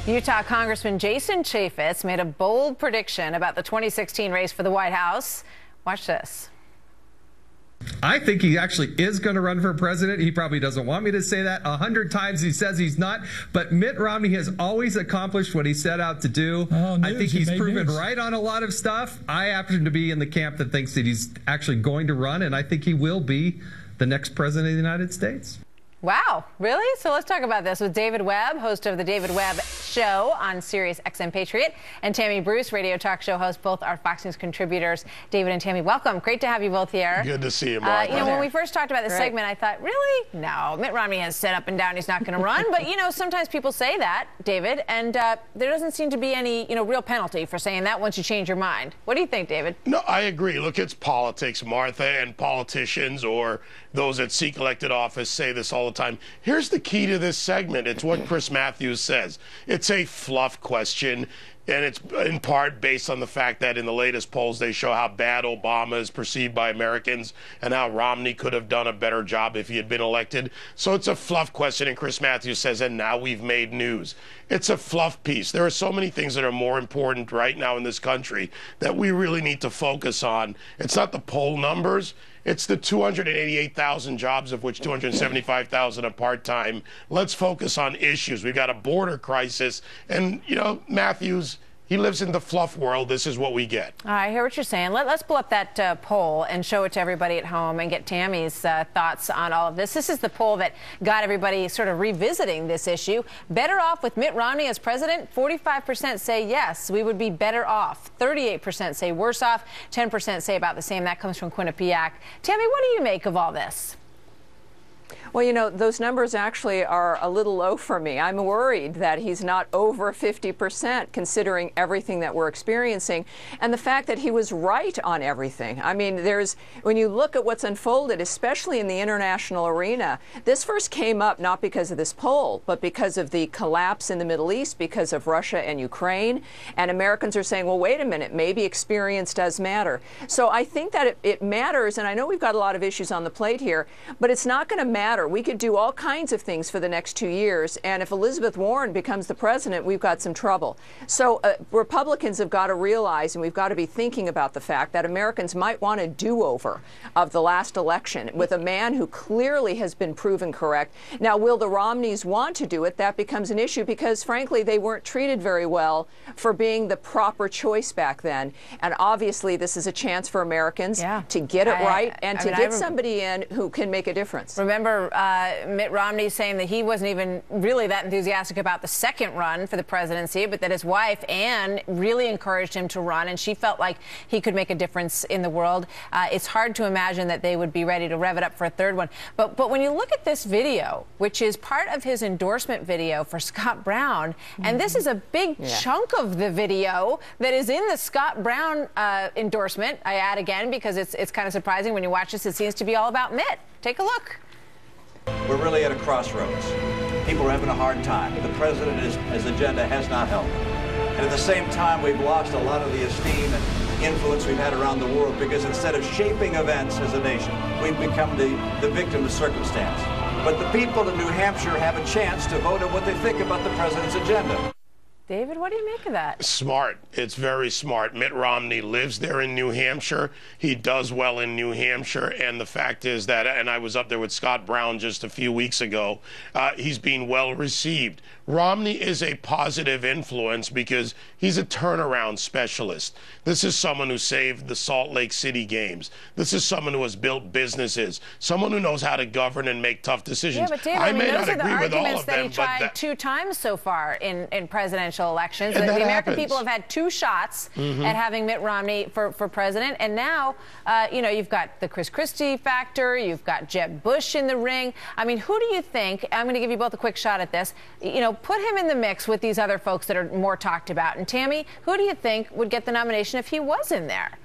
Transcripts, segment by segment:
Utah Congressman Jason Chaffetz made a bold prediction about the 2016 race for the White House. Watch this. I think he actually is going to run for president. He probably doesn't want me to say that. 100 times he says he's not. But Mitt Romney has always accomplished what he set out to do. I think he's proven right on a lot of stuff. I happen to be in the camp that thinks that he's actually going to run, and I think he will be the next president of the United States. Wow, really? So let's talk about this with David Webb, host of the David Webb Show on Sirius XM Patriot, and Tammy Bruce, radio talk show host, both are Fox News contributors. David and Tammy, welcome. Great to have you both here. Good to see you, Mark. When we first talked about this segment, I thought, really? No, Mitt Romney has said up and down he's not going to run. But, sometimes people say that, David, and there doesn't seem to be any, real penalty for saying that once you change your mind. What do you think, David? No, I agree. Look, it's politics, Martha, and politicians or those that seek elected office say this all the time. Here's the key to this segment. It's what Chris Matthews says. It's a fluff question, and it's in part based on the fact that in the latest polls they show how bad Obama is perceived by Americans and how Romney could have done a better job if he had been elected. So it's a fluff question, and Chris Matthews says, and now we've made news. It's a fluff piece. There are so many things that are more important right now in this country that we really need to focus on. It's not the poll numbers. It's the 288,000 jobs, of which 275,000 are part-time. Let's focus on issues. We've got a border crisis. And, Matthews, he lives in the fluff world. This is what we get. I hear what you're saying. Let's pull up that poll and show it to everybody at home and get Tammy's thoughts on all of this. This is the poll that got everybody sort of revisiting this issue. Better off with Mitt Romney as president? 45% say yes, we would be better off. 38% say worse off. 10% say about the same. That comes from Quinnipiac. Tammy, what do you make of all this? Well, those numbers actually are a little low for me. I'm worried that he's not over 50%, considering everything that we're experiencing and the fact that he was right on everything. I mean, when you look at what's unfolded, especially in the international arena, this first came up not because of this poll, but because of the collapse in the Middle East, because of Russia and Ukraine. And Americans are saying, well, wait a minute, maybe experience does matter. So I think that it matters. And I know we've got a lot of issues on the plate here, but it's not going to matter. We could do all kinds of things for the next 2 years, and if Elizabeth Warren becomes the president, we've got some trouble. So Republicans have got to realize, and we've got to be thinking about the fact that Americans might want a do-over of the last election with a man who clearly has been proven correct. Now, will the Romneys want to do it? That becomes an issue because, frankly, they weren't treated very well for being the proper choice back then. And obviously, this is a chance for Americans to get it right and to get somebody in who can make a difference. Remember Mitt Romney saying that he wasn't even really that enthusiastic about the second run for the presidency, but that his wife, Ann, really encouraged him to run, and she felt like he could make a difference in the world. It's hard to imagine that they would be ready to rev it up for a third one. But when you look at this video, which is part of his endorsement video for Scott Brown, and this is a big chunk of the video that is in the Scott Brown endorsement, I add again, because it's kind of surprising when you watch this. It seems to be all about Mitt. Take a look. We're really at a crossroads. People are having a hard time. The president, his agenda has not helped. And at the same time, we've lost a lot of the esteem and influence we've had around the world because instead of shaping events as a nation, we've become the victim of circumstance. But the people of New Hampshire have a chance to vote on what they think about the president's agenda. David, what do you make of that? Smart. It's very smart. Mitt Romney lives there in New Hampshire. He does well in New Hampshire. And the fact is that, and I was up there with Scott Brown just a few weeks ago, he's being well received. Romney is a positive influence because he's a turnaround specialist. This is someone who saved the Salt Lake City games. This is someone who has built businesses, someone who knows how to govern and make tough decisions. Yeah, but David, I may not agree with all that of them, he tried 2 times so far in presidential elections. The American people have had 2 shots at having Mitt Romney for president, and now, you've got the Chris Christie factor, you've got Jeb Bush in the ring. I mean, who do you think? I'm going to give you both a quick shot at this. Put him in the mix with these other folks that are more talked about. And Tammy, who do you think would get the nomination if he was in there?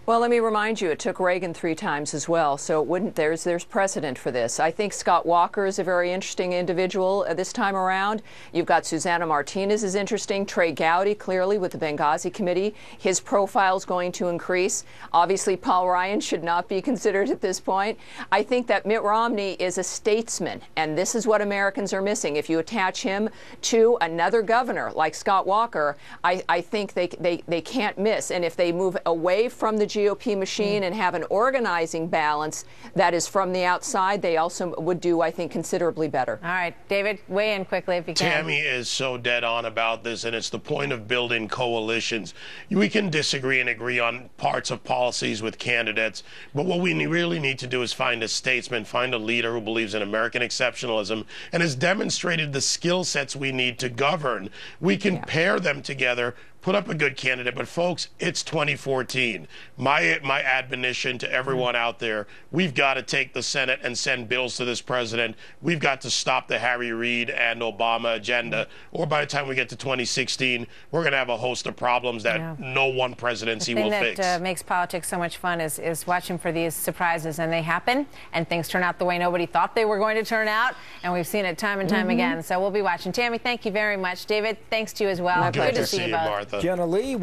Well, let me remind you, it took Reagan 3 times as well, so it wouldn't. There's precedent for this. I think Scott Walker is a very interesting individual this time around. You've got Susana Martinez is interesting. Trey Gowdy, clearly, with the Benghazi Committee. His profile is going to increase. Obviously, Paul Ryan should not be considered at this point. I think that Mitt Romney is a statesman, and this is what Americans are missing. If you attach him to another governor like Scott Walker, I think they can't miss. And if they move away from the GOP machine and have an organizing balance that is from the outside, they also would do, I think, considerably better. All right, David, weigh in quickly if you can. Tammy is so dead on about this, and it's the point of building coalitions. We can disagree and agree on parts of policies with candidates, but what we really need to do is find a statesman, find a leader who believes in American exceptionalism and has demonstrated the skill sets we need to govern. We can pair them together, put up a good candidate. But folks, it's 2014. My admonition to everyone out there, we've got to take the Senate and send bills to this president. We've got to stop the Harry Reid and Obama agenda, or by the time we get to 2016, we're going to have a host of problems that no one presidency will fix. The thing that makes politics so much fun is watching for these surprises, and they happen, and things turn out the way nobody thought they were going to turn out, and we've seen it time and time again. So we'll be watching. Tammy, thank you very much. David, thanks to you as well. Good to see you, Martha. Jenna Lee,